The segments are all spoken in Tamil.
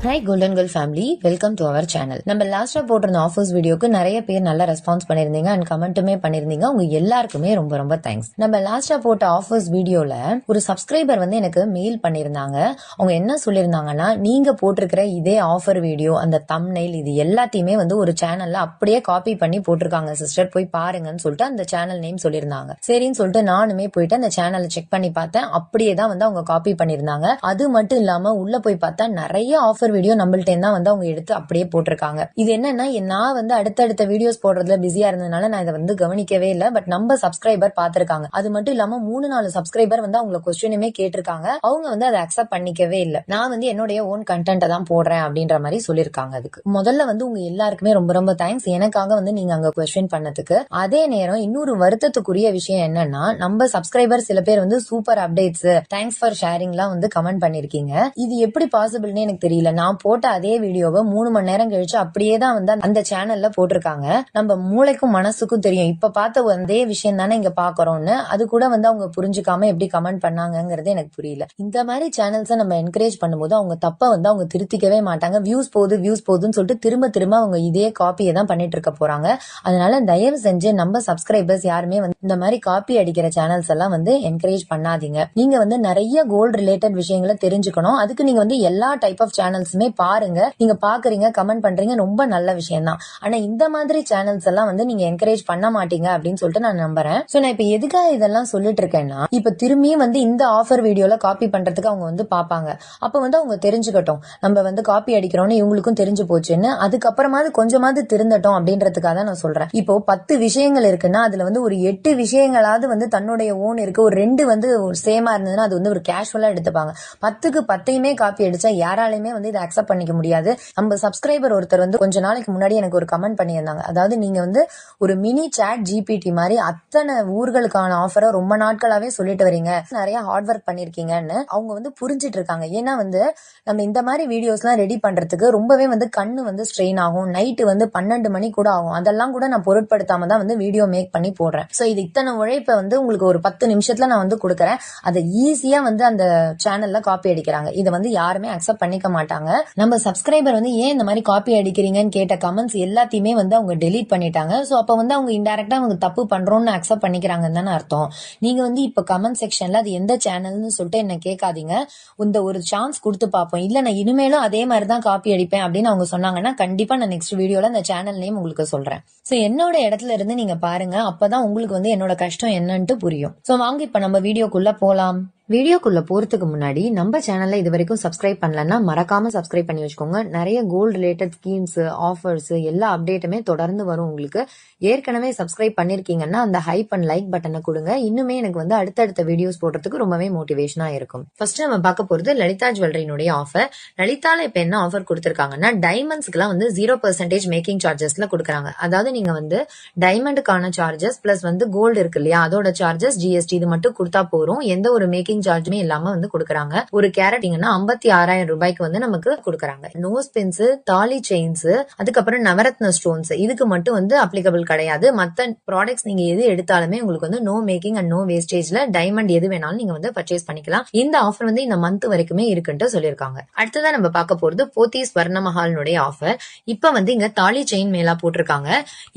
Hi Golden Girl family, welcome to our channel. நம்ம லாஸ்டா போட்டிருந்த ஆஃபர்ஸ் வீடியோக்கு நிறைய பேர் நல்ல ரெஸ்பான்ஸ் பண்ணிருந்தீங்க அண்ட் கமெண்ட்டுமே பண்ணிருந்தீங்க. உங்க எல்லாருக்குமே ரொம்ப ரொம்ப தேங்க்ஸ். நம்ம லாஸ்டா போட்ட ஆஃபர்ஸ் வீடியோல ஒரு சப்ஸ்கிரைபர் வந்து எனக்கு மெயில் பண்ணிருந்தாங்க. அவங்க என்ன சொல்லிருந்தாங்கன்னா, நீங்க போட்டிருக்கிற இதே ஆஃபர் வீடியோ, அந்த தம்ப்நெயில், இது எல்லாத்தையுமே வந்து ஒரு சேனல்ல அப்படியே காப்பி பண்ணி போட்டிருக்காங்க சிஸ்டர், போய் பாருங்கன்னு சொல்லிட்டு அந்த சேனல் நேம் சொல்லிருந்தாங்க. சரின்னு சொல்லிட்டு நானுமே போயிட்டு அந்த சேனலை செக் பண்ணி பார்த்தேன். அப்படியே தான் வந்து அவங்க காப்பி பண்ணிருந்தாங்க. அது மட்டும் இல்லாம உள்ள போய் பார்த்தா நிறைய ஆஃபர் வீடியோ நம்மள்ட்ட தான் வந்து அவங்க எடுத்து அப்படியே போட்டிருக்காங்க. இது என்னன்னா, நான் வந்து அடுத்தடுத்த வீடியோஸ் போடுறதுல பிஸியா இருந்ததுனால நான் இதை வந்து கவனிக்கவே இல்லை. பட் நம்ம சப்ஸ்கிரைபர் பாத்திருக்காங்க. அது மட்டும் இல்லாம 3-4 சப்ஸ்கிரைபர் வந்து அவங்கள கொஸ்டினுமே கேட்டிருக்காங்க. அவங்க வந்து அதை அக்செப்ட் பண்ணிக்கவே இல்லை. நான் வந்து என்னுடைய ஓன் கண்டென்ட்டை தான் போடுறேன் அப்படின்ற மாதிரி சொல்லியிருக்காங்க. அதுக்கு முதல்ல வந்து உங்க எல்லாருக்குமே ரொம்ப ரொம்ப தேங்க்ஸ், எனக்காக வந்து நீங்க அங்க கொஸ்டின் பண்ணதுக்கு. அதே நேரம் இன்னொரு வருத்தத்துக்குரிய விஷயம் என்னன்னா, நம்ம சப்ஸ்கிரைபர் சில பேர் வந்து சூப்பர் அப்டேட்ஸ், தேங்க்ஸ் ஃபார் ஷேரிங்லாம் வந்து கமெண்ட் பண்ணிருக்கீங்க. இது எப்படி பாசிபிள்னு எனக்கு தெரியல. நான் போட்ட அதே வீடியோவை 3 மணி நேரம் கழிச்சு அப்படியே தான் வந்து அந்த சேனல்ல போட்டிருக்காங்க. நம்ம மூளைக்கும் மனசுக்கும் தெரியும், இப்ப பார்த்த அதே விஷயம் தானே இங்க பாக்குறோம்னு. அது கூட வந்து அவங்க புரிஞ்சுக்காம எப்படி கமெண்ட் பண்ணாங்கிறது எனக்கு புரியல. இந்த மாதிரி சேனல்ஸை நம்ம என்கரேஜ் பண்ணும்போது அவங்க தப்ப வந்து அவங்க திருத்திக்கவே மாட்டாங்க. வியூஸ் போகுதுன்னு சொல்லிட்டு திரும்ப திரும்ப அவங்க இதே காப்பியை தான் பண்ணிட்டு இருக்க போறாங்க. அதனால தயவு செஞ்சு நம்ம சப்ஸ்கிரைபர்ஸ் யாருமே வந்து இந்த மாதிரி காப்பி அடிக்கிற சேனல்ஸ் எல்லாம் வந்து என்கரேஜ் பண்ணாதீங்க. நீங்க வந்து நிறைய கோல்டு ரிலேட்டட் விஷயங்களை தெரிஞ்சுக்கணும். அதுக்கு நீங்க வந்து எல்லா டைப் ஆஃப் சேனல்ஸுமே பாருங்க. நீங்க பாக்குறீங்க, கமெண்ட் பண்றீங்க, ரொம்ப நல்ல விஷயம் தான். ஆனா இந்த மாதிரி சேனல்ஸ் எல்லாம் வந்து நீங்க என்கரேஜ் பண்ண மாட்டீங்க அப்படின்னு சொல்லிட்டு நான் நம்புறேன். சோ நான் இப்ப எதுக்காக இதெல்லாம் சொல்லிட்டு இருக்கேன்னா, இப்ப திரும்பியும் வந்து இந்த ஆஃபர் வீடியோல காப்பி பண்றதுக்கு அவங்க வந்து பாப்பாங்க. அப்ப வந்து அவங்க தெரிஞ்சுக்கட்டும், நம்ம வந்து காப்பி அடிக்கிறோம்னு இவங்களுக்கும் தெரிஞ்சு போச்சுன்னு. அதுக்கப்புறமாவது கொஞ்சமாவது திருந்தட்டும் அப்படின்றதுக்காக தான் நான் சொல்றேன். இப்போ 10 விஷயங்கள் இருக்குன்னா அதுல வந்து ஒரு 8 விஷயங்களாவது வந்து தன்னுடைய ஓன் இருக்கு, ஒரு 2 வந்து சேமா இருந்ததுன்னா அது வந்து ஒரு கேஷுவலா எடுத்துப்பாங்க. 10க்கு 10யுமே காப்பி அடிச்சா யாராலையுமே வந்து இதை அக்செப்ட் பண்ணிக்க முடியாது. நம்ம சப்ஸ்கிரைபர் ஒருத்தர் வந்து கொஞ்ச நாளைக்கு முன்னாடி எனக்கு ஒரு கமெண்ட் பண்ணியிருந்தாங்க. அதாவது நீங்க வந்து ஒரு மினி சாட் ஜிபிடி மாதிரி அத்தனை ஊர்களுக்கான ஆஃபரை ரொம்ப நாட்களாவே சொல்லிட்டு வரீங்க, நிறைய ஹார்ட் ஒர்க் பண்ணிருக்கீங்கன்னு அவங்க வந்து புரிஞ்சிட்டு இருக்காங்க. ஏன்னா வந்து நம்ம இந்த மாதிரி வீடியோஸ் எல்லாம் ரெடி பண்றதுக்கு ரொம்பவே வந்து கண்ணு வந்து ஸ்ட்ரெயின் ஆகும். நைட்டு வந்து 12 மணி கூட ஆகும். அதெல்லாம் கூட நான் பொருட்படுத்தாம தான் வந்து வீடியோ மேக் பண்ணி போடுறேன். சோ இது இத்தனை உழைப்பை வந்து உங்களுக்கு ஒரு 10 நிமிஷத்துல நான் வந்து கொடுக்குறேன். அதை ஈஸியா வந்து அந்த சேனல்ல காப்பி அடிக்கிறாங்க. இதை வந்து யாருமே அக்செப்ட் பண்ணிக்க மாட்டாங்க. நம்ம சப்ஸ்கிரைபர் வந்து ஏன் இந்த மாதிரி காப்பி அடிக்கிறீங்கன்னு கேட்ட கமெண்ட்ஸ் எல்லாத்தையுமே வந்து அவங்க டெலீட் பண்ணிட்டாங்க. சோ அப்ப வந்து அவங்க இன்டைரக்டா அவங்க தப்பு பண்றோம்னு அக்செப்ட் பண்ணிக்கிறாங்கன்னு தானே அர்த்தம். நீங்க வந்து இப்ப கமெண்ட் செக்ஷன்ல அது எந்த சேனல்னு சொல்லிட்டு என்ன கேட்காதீங்க. இந்த ஒரு சான்ஸ் கொடுத்து பார்ப்போம். இல்ல நான் இனிமேலும் அதே மாதிரி தான் காப்பி அடிப்பேன் அப்படின்னு அவங்க சொன்னாங்கன்னா கண்டிப்பா நான் நெக்ஸ்ட் வீடியோல அந்த சேனல் நேம் உங்களுக்கு சொல்றேன். சோ என்னோட இடத்துல இருந்து நீங்க பாருங்க, அப்பதான் உங்களுக்கு வந்து என்னோட கஷ்டம் என்னன்ட்டு புரியும். சோ வாங்க இப்ப நம்ம வீடியோக்குள்ள போலாம். வீடியோக்குள்ள போறதுக்கு முன்னாடி நம்ம சேனல்ல இது வரைக்கும் சப்ஸ்கிரைப் பண்ணலன்னா மறக்காம சப்ஸ்கிரைப் பண்ணி வச்சுக்கோங்க. நிறைய கோல்டு ரிலேட்டட் ஸ்கீம்ஸ், ஆஃபர்ஸ், எல்லா அப்டேட்டுமே தொடர்ந்து வரும் உங்களுக்கு. ஏற்கனவே சப்ஸ்கிரைப் பண்ணிருக்கீங்கன்னா அந்த ஹைப் அண்ட் லைக் பட்டனை கொடுங்க. இன்னுமே எனக்கு வந்து அடுத்தடுத்த வீடியோஸ் போடுறதுக்கு ரொம்பவே மோட்டிவேஷனா இருக்கும். ஃபர்ஸ்ட் நம்ம பார்க்க போறது லலிதா ஜுவல்லரினுடைய ஆஃபர். லலிதால இப்ப என்ன ஆஃபர் கொடுத்திருக்காங்கன்னா, டைமண்ட்ஸ்க்குலாம் வந்து 0% மேக்கிங் சார்ஜஸ்ல கொடுக்குறாங்க. அதாவது நீங்க வந்து டைமண்டுக்கான சார்ஜஸ் பிளஸ் வந்து கோல்டு இருக்கு இல்லையா, அதோட சார்ஜஸ், ஜிஎஸ்டி இது மட்டும் கொடுத்தா போறோம். எந்த ஒரு மேக்கிங் சார்ஜுமே இல்லாம வந்து கொடுக்கறாங்க. ஒரு கேரட் 56,000 ரூபாய்க்கு வந்து நமக்கு கொடுக்கறாங்க. நோஸ் பின்ஸ், தாலி செயின்ஸ், அதுக்கப்புறம் நவரத்ன ஸ்டோன்ஸ், இதுக்கு மட்டும் வந்து அப்ளிகபிள் கிடையாது. மத்த ப்ராடக்ட்ஸ் நீங்க எது எடுத்தாலுமே உங்களுக்கு வந்து நோ மேக்கிங் அண்ட் நோ வேஸ்டேஜ்ல டைமண்ட் எது வேணாலும் நீங்க வந்து பர்ச்சேஸ் பண்ணிக்கலாம். இந்த ஆஃபர் வந்து இந்த மந்த் வரைக்குமே இருக்குன்னு சொல்லிருக்காங்க. அடுத்ததான் நம்ம பார்க்க போறது போத்தீஸ் ஸ்வர்ணமஹால்னுடைய ஆஃபர். இப்ப வந்து இங்க தாலி செயின் மேலா போட்டிருக்காங்க.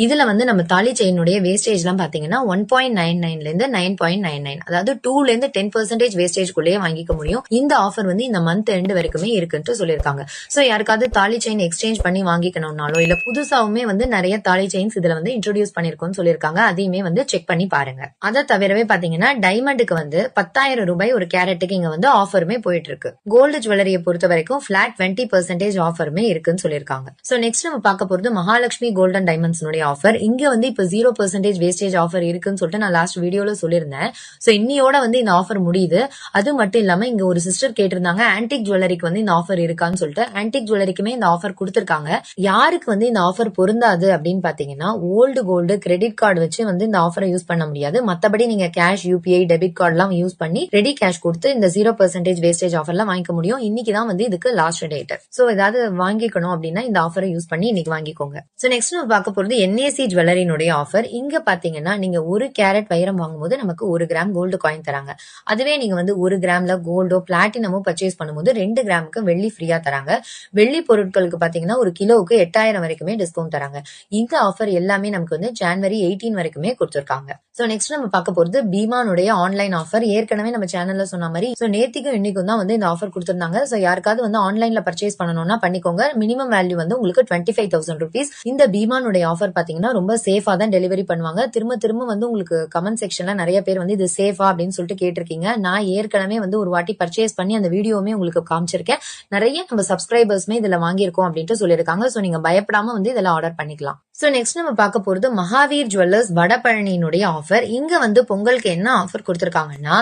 இதுல வந்து நம்ம தாலி செயினுடைய வேஸ்டேஜ் எல்லாம் பாத்தீங்கன்னா 1.99ல இருந்து 9.99, அதாவது 2ல இருந்து 10% வேஸ்டேஜ்குள்ளேயே வாங்கிக்க முடியும். இந்த ஆஃபர் வந்து இந்த மந்த் எண்ட் வரைக்குமே இருக்குன்னு சொல்லிருக்காங்க. சோ யாருக்காவது தாலி செயின் எக்ஸ்சேஞ்ச் பண்ணி வாங்கிக்கணும்னாலோ இல்ல புதுசாவுமே வந்து நிறைய தாலி செயின்ஸ் இதுல வந்து இன்ட்ரோடியூஸ் பண்ணிருக்கோம்னு சொல்லிருக்காங்க. அதையுமே வந்து செக் பண்ணி பாருங்க. அதை தவிரவே பாத்தீங்கன்னா டைமண்டுக்கு வந்து 10,000 ரூபாய் ஒரு கேரட்டுக்கு இங்க வந்து ஆஃபருமே போயிட்டு இருக்கு. கோல்டு ஜுவல்லரியை பொறுத்த வரைக்கும் பிளாட் 20% ஆஃபருமே இருக்குன்னு சொல்லிருக்காங்க. சோ நெக்ஸ்ட் நம்ம பார்க்க போறது மகாலட்சுமி கோல்டன் டைமண்ட்ஸ் ஆஃபர். இங்க வந்து இப்ப 0% வேஸ்டேஜ் ஆஃபர் இருக்குன்னு சொல்லிட்டு நான் லாஸ்ட் வீடியோல சொல்லியிருந்தேன். சோ இன்னியோட வந்து இந்த ஆஃபர் முடியுது. அது மட்டும் இல்லாம இங்க ஒரு சிஸ்டர் கேட்டிருந்தாங்க ஆன்டிக் ஜுவல்லரிக்கு வந்து இந்த ஆஃபர் இருக்கான்னு சொல்லிட்டு. ஆன்டிக் ஜுவல்லரிக்குமே இந்த ஆஃபர் கொடுத்திருக்காங்க. யாருக்கு வந்து இந்த ஆஃபர் பொருந்தாது அப்படின்னு பாத்தீங்கன்னா, ஓல்டு கோல்டு கிரெடிட் கார்டு வச்சு வந்து இந்த ஆஃபரை யூஸ் பண்ண முடியாது. மத்தபடி நீங்க கேஷ், யூபிஐ, டெபிட் கார்டு எல்லாம் யூஸ் பண்ணி ரெடி கேஷ் கொடுத்து இந்த 0% வேஸ்டேஜ் ஆஃபர்லாம் வாங்கிக்க முடியும். இன்னைக்கு தான் வந்து இதுக்கு லாஸ்ட் டேட். சோ ஏதாவது வாங்கிக்கணும் அப்படின்னா இந்த ஆஃபரை யூஸ் பண்ணி இன்னைக்கு வாங்கிக்கோங்க. சோ நெக்ஸ்ட் நம்ம பார்க்க போறது என்ஏசி ஜுவல்லரினுடைய ஆஃபர். இங்க பாத்தீங்கன்னா நீங்க 1 கேரட் வைரம் வாங்கும்போது நமக்கு 1 கிராம் கோல்டு காயின் தராங்க. அதுவே நீங்க வந்து 1 கிராம்ல கோல்டோ பிளாட்டினமோ பர்ச்சேஸ் பண்ணும்போது 2 கிராமுக்கு வெள்ளி ஃப்ரீயா தராங்க. வெள்ளி பொருட்களுக்கு பாத்தீங்கன்னா ஒரு கிலோவுக்கு 8000 வரைக்குமே டிஸ்கவுண்ட் தராங்க. இந்த ஆஃபர் எல்லாமே நமக்கு வந்து ஜனவரி 18 வரைக்குமே கொடுத்திருக்காங்க. சோ நெக்ஸ்ட் நம்ம பார்க்க போறது பீமானுடைய ஆன்லைன் ஆஃபர். ஏற்கனவே நம்ம சேனல்ல சொன்ன மாதிரி சோ நேத்திக்கும் இன்னைக்கும் தான் வந்து இந்த ஆஃபர் கொடுத்திருந்தாங்க. சோ யாருக்காவது வந்து ஆன்லைன்ல பர்ச்சேஸ் பண்ணணும்னா பண்ணிக்கோங்க. மினிமம் வேல்யூ வந்து உங்களுக்கு 25,000 rupees. இந்த பீமானுடைய ஆஃபர் பாத்தீங்கன்னா ரொம்ப சேஃபா தான் டெலிவரி பண்ணுவாங்க. திரும்ப திரும்ப வந்து உங்களுக்கு கமெண்ட் செக்ஷன்ல நிறைய பேர் வந்து இது சேஃபா அப்படின்னு சொல்லிட்டு கேட்டிருக்கீங்க. நான் ஏற்கனவே வந்து ஒரு வாட்டி பர்ச்சேஸ் பண்ணி அந்த வீடியோவுமே உங்களுக்கு காமிச்சிருக்கேன். நிறைய நம்ம சப்ஸ்கிரைபர்ஸ்மே இதுல வாங்கியிருக்கோம் அப்படின்ட்டு சொல்லியிருக்காங்க. சோ நீங்க பயப்படாம வந்து இதெல்லாம் ஆர்டர் பண்ணிக்கலாம். சோ நெக்ஸ்ட் நம்ம பார்க்க போறது மகாவீர் ஜுவல்லர்ஸ் வடபழனியினுடைய ஆஃபர். இங்க வந்து பொங்கலுக்கு என்ன ஆஃபர் கொடுத்திருக்காங்கன்னா,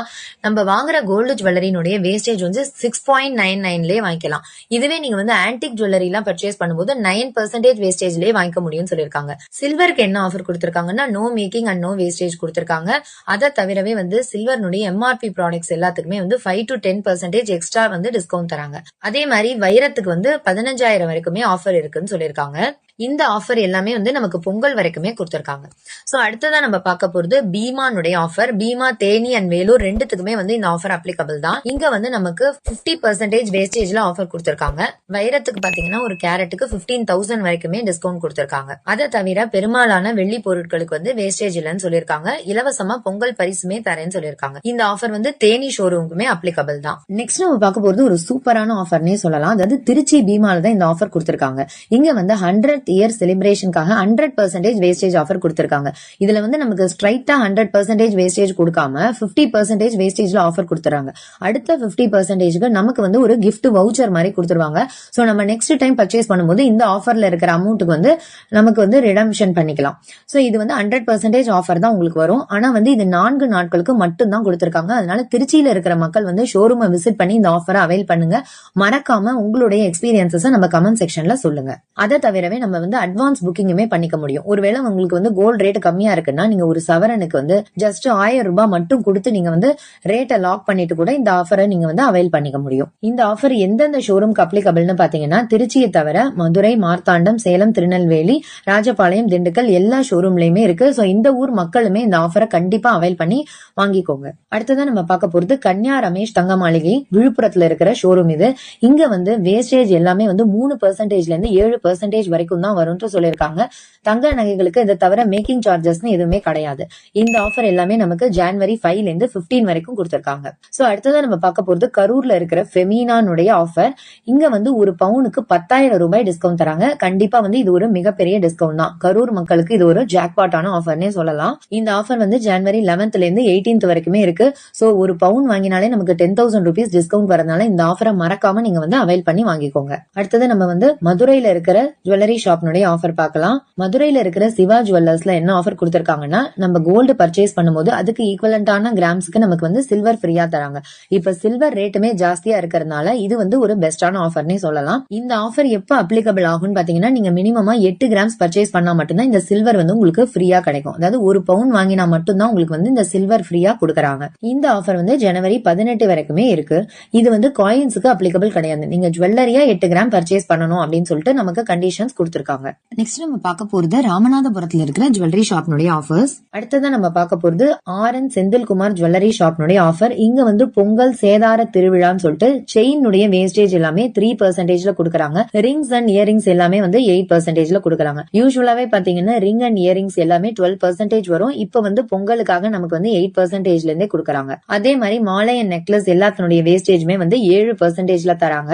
நம்ம வாங்குற கோல்டு ஜுவல்லரினுடைய வேஸ்டேஜ் வந்து 6.99 வாங்கிக்கலாம். இதுவே நீங்க வந்து ஆன்டிக் ஜுவல்லரி எல்லாம் பர்ச்சேஸ் பண்ணும்போது 9% வேஸ்டேஜ்லயே வாங்கிக்க முடியும்னு சொல்லியிருக்காங்க. சில்வருக்கு என்ன ஆஃபர் கொடுத்திருக்காங்கன்னா, no making and no wastage கொடுத்திருக்காங்க. அதை தவிரவே வந்து சில்வர்னுடைய எம்ஆர்பி ப்ராடக்ட்ஸ் எல்லாத்துக்குமே வந்து 5 to 10% எக்ஸ்ட்ரா வந்து டிஸ்கவுண்ட் தராங்க. அதே மாதிரி வைரத்துக்கு வந்து 15,000 வரைக்குமே ஆஃபர் இருக்குன்னு சொல்லியிருக்காங்க. இந்த ஆஃபர் எல்லாமே வந்து நமக்கு பொங்கல் வரைக்குமே கொடுத்திருக்காங்க. சோ அடுத்ததா நம்ம பார்க்க போறது பீமானுடைய ஆஃபர். பீமா, தேனி அண்ட் வேலூர் ரெண்டுத்துக்குமே வந்து இந்த ஆஃபர் அப்ளிகபிள் தான். இங்க வந்து நமக்கு 50% வேஸ்டேஜ்ல ஆஃபர் கொடுத்திருக்காங்க. வைரத்துக்கு பாத்தீங்கன்னா ஒரு கேரட்டுக்கு 15,000 வரைக்குமே டிஸ்கவுண்ட் கொடுத்திருக்காங்க. அதை தவிர பெரும்பாலான வெள்ளி பொருட்களுக்கு வந்து வேஸ்டேஜ் இல்லைன்னு சொல்லியிருக்காங்க. இலவசமா பொங்கல் பரிசுமே தரேன்னு சொல்லியிருக்காங்க. இந்த ஆஃபர் வந்து தேனி ஷோரூமுக்குமே அப்ளிகபிள் தான். நெக்ஸ்ட் நம்ம பார்க்க போறது ஒரு சூப்பரான ஆஃபர்னே சொல்லலாம். அதாவது திருச்சி பீமால தான் இந்த ஆஃபர் கொடுத்திருக்காங்க. இங்க வந்து 100th இயர் செலிப்ரேஷனுக்காக 100% வேஸ்டேஜ் ஆஃபர் கொடுத்திருக்காங்க. இதுல வந்து நமக்கு ஸ்ட்ரைட்டா 100% வேஸ்டேஜ் கொடுக்காம 50% வேஸ்டேஜ்ல ஆஃபர் கொடுத்துறாங்க. அடுத்த 50%க்கு நமக்கு வந்து ஒரு கிஃப்ட் வவுச்சர் மாதிரி கொடுத்துருவாங்க. சோ நம்ம நெக்ஸ்ட் டைம் பர்ச்சேஸ் பண்ணும்போது இந்த ஆஃபர்ல இருக்கிற அமௌண்ட்டுக்கு வந்து நமக்கு வந்து ரிடம்ஷன் பண்ணிக்கலாம். சோ இது வந்து 100% ஆஃபர் தான் உங்களுக்கு வரும். ஆனா வந்து இது 4 நாட்களுக்கு மட்டும் தான் கொடுத்திருக்காங்க. அதனால திருச்சியில இருக்கிற மக்கள் வந்து ஷோரூமை விசிட் பண்ணி இந்த ஆஃபரை அவைல் பண்ணுங்க. மறக்காம உங்களுடைய எக்ஸ்பீரியன்சஸ் நம்ம கமெண்ட் செக்ஷன்ல சொல்லுங்க. அதை தவிரவே நம்ம வந்து அட்வான்ஸ் புக்கிங்குமே பண்ணிக்க முடியும். ஒருவேளை உங்களுக்கு வந்து கோல்ட் ரேட் கம்மியா இருக்குன்னா நீங்க ஒரு சவரனுக்கு வந்து ஜஸ்ட் 1000 ரூபாய் மட்டும் கொடுத்து நீங்க வந்து ரேட்டை லாக் பண்ணிட்டு கூட இந்த ஆஃபரை நீங்க வந்து அவைல் பண்ணிக்க முடியும். இந்த ஆஃபர் எந்தெந்த ஷோரூம்க்கு அப்ளிகபிள்னு பாத்தீங்கன்னா, திருச்சியை தவிர மதுரை, மார்த்தாண்டம், சேலம், திருநெல்வேலி, ராஜபாளையம், திண்டுக்கல் எல்லா ஷோரூம்லயுமே இருக்கு. சோ இந்த ஊர் மக்களுமே இந்த ஆஃபரை கண்டிப்பா அவைல் பண்ணி வாங்கிக்கோங்க. அடுத்ததான் நம்ம பார்க்க போறது கன்யா ரமேஷ் தங்க மாளிகை, விழுப்புரத்துல இருக்கிற ஷோரூம் இது. இங்க வந்து வேஸ்டேஜ் எல்லாமே வந்து 3%ல இருந்து 7% வரைக்கும் தான் வரும்னு சொல்லியிருக்காங்க. தங்க நகைகளுக்கு இதை தவிர மேக்கிங் சார்ஜஸ் எதுவுமே கிடையாது. இந்த ஆஃபர் எல்லாமே நமக்கு ஜனவரி 5ல இருந்து 15 வரைக்கும் கொடுத்திருக்காங்க. சோ அடுத்ததான் நம்ம பார்க்க போறது கரூர்ல இருக்கிற ஃபெமினானுடைய ஆஃபர். இங்க வந்து ஒரு பவுனுக்கு 10,000 ரூபாய் டிஸ்கவுண்ட் தராங்க. கண்டிப்பா வந்து இது ஒரு மிகப்பெரிய டிஸ்கவுண்ட் தான். கரூர் மக்களுக்கு இது ஒரு ஜாக்பாட்டான ஆஃபர்னே சொல்லலாம். இந்த ஆஃபர் வந்து ஜனவரி 11ல இருந்து 18th வரைக்குமே இருக்கு. சோ ஒரு பவுன் வாங்கினாலே நமக்கு 10,000 rupees டிஸ்கவுண்ட் வரதுனால இந்த ஆஃபரை மறக்காம நீங்க வந்து அவைல் பண்ணி வாங்கிக்கோங்க. அடுத்தது நம்ம வந்து மதுரையில இருக்கிற ஜுவல்லரி ஷாப்னுடைய ஆஃபர் பார்க்கலாம். மதுரையில இருக்கிற சிவா ஜுவல்லர்ஸ்ல என்ன ஆஃபர் கொடுத்திருக்காங்கன்னா, நம்ம கோல்டு பர்ச்சேஸ் பண்ணும்போது அதுக்கு ஈக்குவலண்டான கிராம்ஸ்க்கு நமக்கு வந்து சில்வர் ஃப்ரீயா தராங்க. இப்ப சில்வர் ரேட்டுமே ஜாஸ்தியா இருக்கிறதுனால இது வந்து ஒரு பெஸ்டான ஆஃபர்னே சொல்லலாம். இந்த ஆஃபர் எப்ப அப்ளிகபிள் ஆகும்னு பாத்தீங்கன்னா, நீங்க மினிமமா 8 கிராம்ஸ் பர்ச்சேஸ் பண்ணா மட்டும்தான் இந்த சில்வர் வந்து உங்களுக்கு ஃப்ரீயா கிடைக்கும். அதாவது ஒரு பவுன் வாங்கினா மட்டும்தான் உங்களுக்கு வந்து இந்த சில்வர் ஃப்ரீயா கொடுக்கறாங்க. இந்த ஆஃபர் வந்து ஜனவரி 18 வரைக்குமே இருக்கு. இது வந்து காயின்ஸுக்கு அப்ளிகபிள் கிடையாது. நீங்க ஜுவல்லரியா 8 கிராம் பர்ச்சேஸ் பண்ணணும் அப்படின்னு சொல்லிட்டு நமக்கு கண்டிஷன்ஸ் கொடுத்திருக்காங்க. நெக்ஸ்ட் நம்ம பார்க்க போறது ராமநாதபுரத்துல இருக்கிற ஜுவல்லரி ஷாப்னுடைய ஆஃபர்ஸ். அடுத்ததான் நம்ம பார்க்க போறது RN செந்தில்குமார் ஜுவல்லரி ஷாப்னுடைய ஆஃபர். இங்க வந்து பொங்கல் சேதார திருவிழான்னு சொல்லிட்டு செயினுடைய வேஸ்டேஜ் எல்லாமே 3%ல கொடுக்கறாங்க. ரிங்ஸ் அண்ட் இயரிங்ஸ் எல்லாமே வந்து 8%ல கொடுக்கறாங்க. யூசுவலாவே பாத்தீங்கன்னா ரிங் அண்ட் இயரிங்ஸ் எல்லாமே 12% வரும். இப்ப வந்து பொங்கலுக்காக நமக்கு வந்து 8%ல இருந்தே கொடுக்கறாங்க. அதே மாதிரி மாலை அண்ட் நெக்லஸ் எல்லாத்தினுடைய வேஸ்டேஜ்மே வந்து 7%ல தராங்க.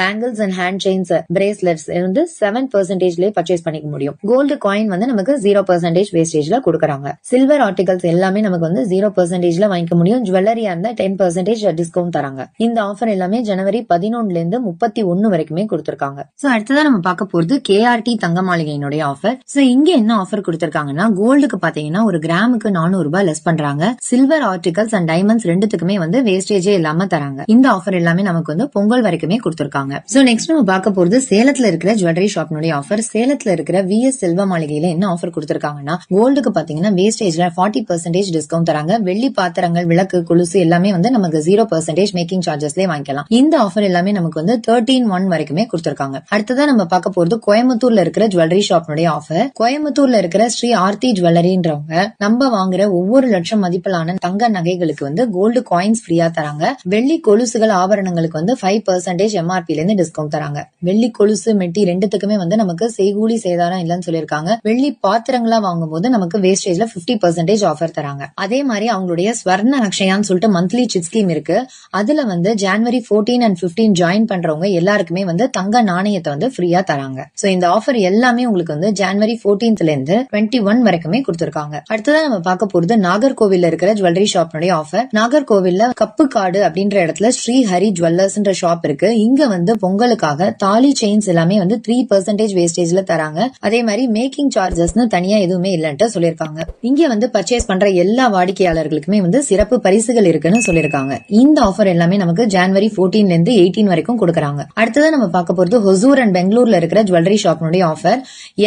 Bangles and hand chains, bracelets வந்து 7%ல பர்ச்சேஸ் பண்ணிக்க முடியும். கோல்டு காயின் வந்து நமக்கு 0% வேஸ்டேஜ்ல கொடுக்கறாங்க. சில்வர் ஆர்டிகல்ஸ் எல்லாமே நமக்கு வந்து 0%ல வாங்கிக்க முடியும். ஜுவல்லரியா இருந்தா 10% டிஸ்கவுண்ட் தராங்க. இந்த ஆஃபர் எல்லாமே ஜனவரி 11ல இருந்து 31 வரைக்குமே கொடுத்திருக்காங்க. சோ அடுத்ததான் நம்ம பார்க்க போறது KRT தங்க மாளிகையினுடைய ஆஃபர். சோ இங்க என்ன ஆஃபர் கொடுத்திருக்காங்கன்னா, கோல்டுக்கு பாத்தீங்கன்னா ஒரு கிராமுக்கு 400 ரூபாய் லெஸ் பண்றாங்க. சில்வர் ஆர்டிகல்ஸ் அண்ட் டைமண்ட்ஸ் ரெண்டுத்துக்குமே வந்து வேஸ்டேஜே இல்லாம தராங்க. இந்த ஆஃபர் எல்லாமே நமக்கு வந்து பொங்கல் வரைக்குமே கொடுத்திருக்காங்க. சோ நெக்ஸ்ட் நம்ம பார்க்க போறது சேலத்துல இருக்கிற ஜுவல்லரி ஷாப்னுடைய ஆஃபர். ஆஃபர் சேலத்துல இருக்கிற VS செல்வ மாளிகையில என்ன ஆஃபர் கொடுத்திருக்காங்கன்னா, கோல்டுக்கு பாத்தீங்கன்னா வேஸ்டேஜ்ல 40% டிஸ்கவுண்ட் தராங்க. வெள்ளி பாத்திரங்கள், விளக்கு, கொலுசு எல்லாமே வந்து நமக்கு 0% மேக்கிங் சார்ஜஸ்லயே வாங்கிக்கலாம். இந்த ஆஃபர் எல்லாமே நமக்கு வந்து 13/1 வரைக்குமே கொடுத்திருக்காங்க. அடுத்ததான் நம்ம பார்க்க போறது கோயம்புத்தூர்ல இருக்கிற ஜுவல்லரி ஷாப்னுடைய ஆஃபர். கோயம்புத்தூர்ல இருக்கிற ஸ்ரீ ஆர்த்தி ஜுவல்லரின்றவங்க நம்ம வாங்குற ஒவ்வொரு லட்சம் மதிப்பிலான தங்க நகைகளுக்கு வந்து கோல்டு காயின்ஸ் ஃப்ரீயா தராங்க. வெள்ளி கொலுசுகள், ஆபரணங்களுக்கு வந்து 5% MRP இருந்து டிஸ்கவுண்ட் தராங்க. வெள்ளி கொலுசு, மெட்டி ரெண்டுத்துக்குமே வந்து நமக்கு செய்கூலி சேதாரம் இல்லன்னு சொல்லிருக்காங்க. வெள்ளி பாத்திரங்களா வாங்கும் போது நமக்கு வேஸ்டேஜ்ல 50% ஆஃபர் தராங்க. அதே மாதிரி அவங்களுடைய ஸ்வர்ண அக்ஷயான்னு சொல்லிட்டு மந்த்லி சிட் ஸ்கீம் இருக்கு. அதுல வந்து January 14 and 15 ஜாயின் பண்றவங்க எல்லாருக்குமே வந்து தங்க நாணயத்தை வந்து ஃப்ரீயா தராங்க. சோ இந்த ஆஃபர் எல்லாமே உங்களுக்கு வந்து January 14th இருந்து 21 வரைக்குமே கொடுத்திருக்காங்க. அடுத்ததான் நம்ம பார்க்க போறது நாகர்கோவில்ல இருக்கிற ஜுவல்லரி ஷாப்னுடைய ஆஃபர். நாகர்கோவில்ல கப்பு காடு அப்படின்ற இடத்துல ஸ்ரீ ஹரி ஜுவல்லர்ஸ்ன்ற ஷாப் இருக்கு. இங்க வந்து பொங்கலுக்காக தாலி செயின்ஸ் எல்லாமே வந்து 3% வேஸ்டேஜ்ல தராங்க. அதே மாதிரி மேக்கிங் சார்ஜஸ்னு தனியா எதுவுமே இல்லன்ட்டு சொல்லிருக்காங்க. இங்க வந்து பர்ச்சேஸ் பண்ற எல்லா வாடிக்கையாளர்களுக்குமே வந்து சிறப்பு பரிசுகள் இருக்குன்னு சொல்லிருக்காங்க. இந்த ஆஃபர் எல்லாமே நமக்கு January 14 இருந்து 18 வரைக்கும் கொடுக்கறாங்க. அடுத்ததான் நம்ம பார்க்க போறது ஹொசூர் அண்ட் பெங்களூர்ல இருக்கிற ஜுவல்லரி ஷாப்னுடைய ஆஃபர்.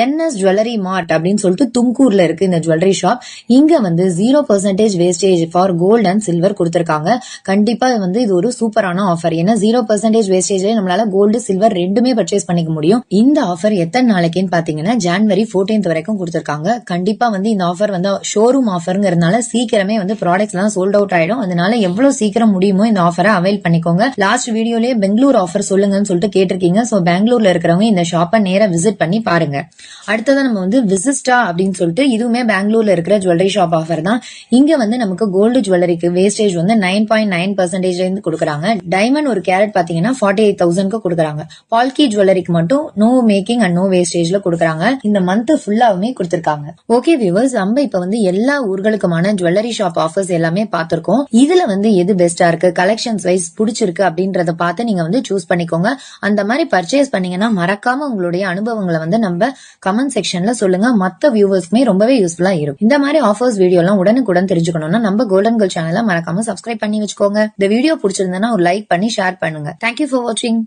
NS ஜுவல்லரி மார்ட் அப்படின்னு சொல்லிட்டு தும்கூர்ல இருக்கு இந்த ஜுவல்லரி ஷாப். இங்க வந்து 0% wastage for gold and silver கொடுத்திருக்காங்க. கண்டிப்பா வந்து இது ஒரு சூப்பரான ஆஃபர். ஏன்னா 0% வேஸ்டேஜ்ல நம்மளால கோல்டு, சில்வர் ரெண்டுமே பர்ச்சேஸ் பண்ணிக்க முடியும். இந்த ஆஃபர் எத்தனை நாளைக்குன்னு பாத்தீங்கன்னா January 14th வரைக்கும் கொடுத்திருக்காங்க. கண்டிப்பா வந்து இந்த ஆஃபர் வந்து ஷோரூம் ஆஃபர்ங்கிறதுனால சீக்கிரமே வந்து ப்ராடக்ட்ஸ் எல்லாம் சோல்ட் அவுட் ஆயிடும். அதனால எவ்வளவு சீக்கிரம் முடியுமோ இந்த ஆஃபரை அவைல் பண்ணிக்கோங்க. லாஸ்ட் வீடியோலயே பெங்களூர் ஆஃபர் சொல்லுங்கன்னு சொல்லிட்டு கேட்டிருக்கீங்க. சோ பெங்களூர்ல இருக்கிறவங்க இந்த ஷாப்பை நேரா விசிட் பண்ணி பாருங்க. அடுத்ததான் நம்ம வந்து விசிஸ்டா அப்படின்னு சொல்லிட்டு இதுவுமே பெங்களூர்ல இருக்கிற ஜுவல்லரி ஷாப் ஆஃபர் தான். இங்க வந்து நமக்கு கோல்டு ஜுவல்லரிக்கு வேஸ்டேஜ் வந்து 9.9% இருந்து கொடுக்கறாங்க. டைமண்ட் ஒரு கேரட் பாத்தீங்கன்னா 48,000க்கு கொடுக்கறாங்க. பால்கி ஜுவல்லரிக்கு மட்டும் நோ மேக்கிங் அண்ட் நோ வேஸ்டேஜ்ல கொடுக்கறாங்க. இந்த மந்த் ஃபுல்லாவுமே கொடுத்திருக்காங்க. ஓகே வியூவர்ஸ், நம்ம இப்ப வந்து எல்லா ஊர்களுக்குமான ஜுவல்லரி ஷாப் ஆஃபர்ஸ் எல்லாமே பார்த்திருக்கோம். இதுல வந்து எது பெஸ்டா இருக்கு, கலெக்ஷன்ஸ் வைஸ் பிடிச்சிருக்கு அப்படின்றத பார்த்து நீங்க வந்து சூஸ் பண்ணிக்கோங்க. அந்த மாதிரி பர்ச்சேஸ் பண்ணீங்கன்னா மறக்காம உங்களுடைய அனுபவங்களை வந்து நம்ம கமெண்ட் செக்ஷன்ல சொல்லுங்க. மத்த வியூவர்ஸ்க்குமே ரொம்பவே யூஸ்ஃபுல்லா இருக்கும். இந்த மாதிரி ஆஃபர்ஸ் வீடியோ எல்லாம் உடனுக்குடன் தெரிஞ்சுக்கணும்னா நம்ம கோல்டன் கேர்ள் சேனலை மறக்காம சப்ஸ்கிரைப் பண்ணி வச்சுக்கோங்க. இந்த வீடியோ பிடிச்சிருந்தா ஒரு லைக் பண்ணி ஷேர் பண்ணுங்க. தேங்க்யூ ஃபார் வாட்சிங்.